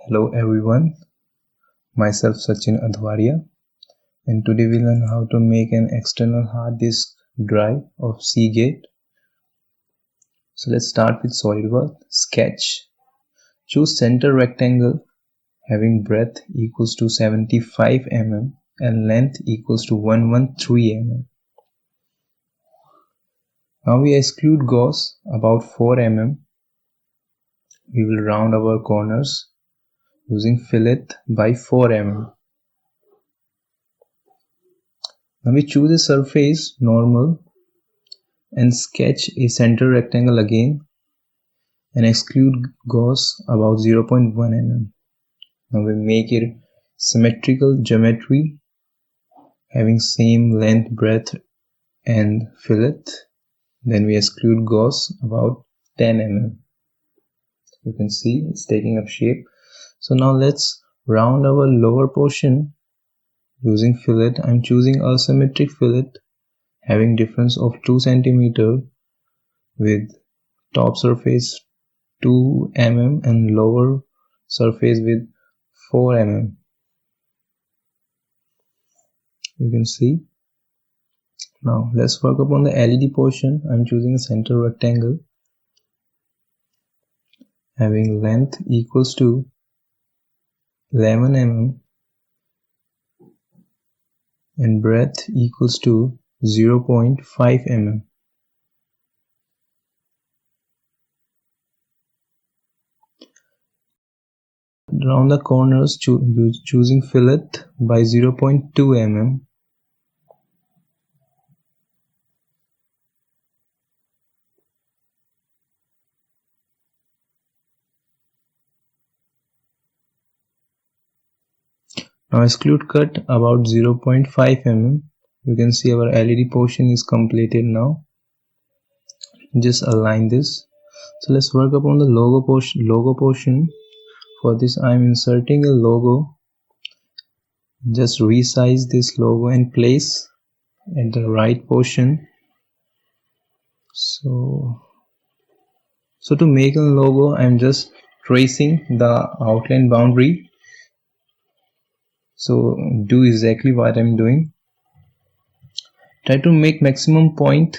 Hello everyone, myself Sachin Advaria, and today we learn how to make an external hard disk drive of Seagate. So let's start with Solidworks. Sketch. Choose center rectangle having breadth equals to 75 mm and length equals to 113 mm. Now we exclude gauze about 4 mm. We will round our corners using fillet by 4 mm. Now we choose a surface normal and sketch a center rectangle again and exclude gauze about 0.1 mm. Now we make a symmetrical geometry having same length, breadth and fillet. Then we exclude gauze about 10 mm. You can see it's taking up shape. So now let's round our lower portion using fillet. I'm choosing asymmetric fillet having difference of 2 cm with top surface 2 mm and lower surface with 4 mm. You can see. Now let's work upon the LED portion. I'm choosing a center rectangle having length equals to 11 mm and breadth equals to 0.5 mm. Round the corners choosing fillet by 0.2 mm. Now exclude cut about 0.5 mm. You can see our LED portion is completed now. Just align this. So let's work upon the logo portion. For this I am inserting a logo. Just resize this logo and place at the right portion. So to make a logo I am just tracing the outline boundary. So do exactly what I'm doing. Try to make maximum point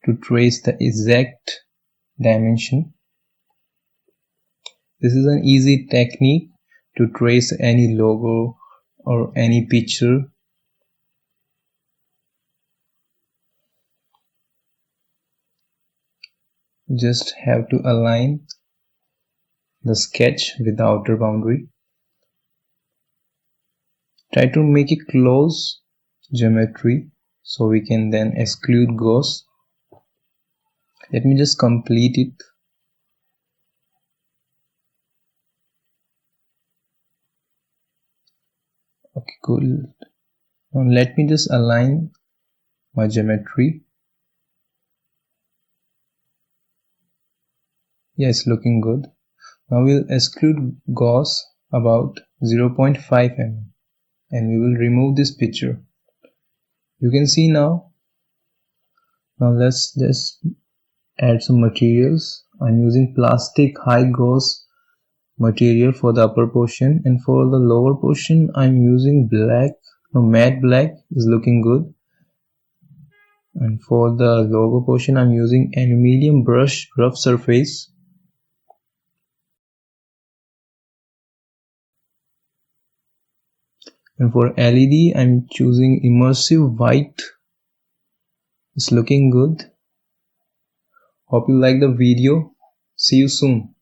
to trace the exact dimension. This is an easy technique to trace any logo or any picture. Just have to align the sketch with the outer boundary. Try to make a close geometry so we can then exclude gauze. Let me just complete it. Okay, cool. Now let me just align my geometry. Yes, looking good. Now we'll exclude gauze about 0.5 mm and we will remove this picture. You can see now. Now let's just add some materials. I'm using plastic high gauze material for the upper portion, and for the lower portion I'm using black. Matte black is looking good. And for the logo portion I'm using aluminium brush rough surface. And for LED I'm choosing immersive white. It's looking good. Hope you like the video. See you soon.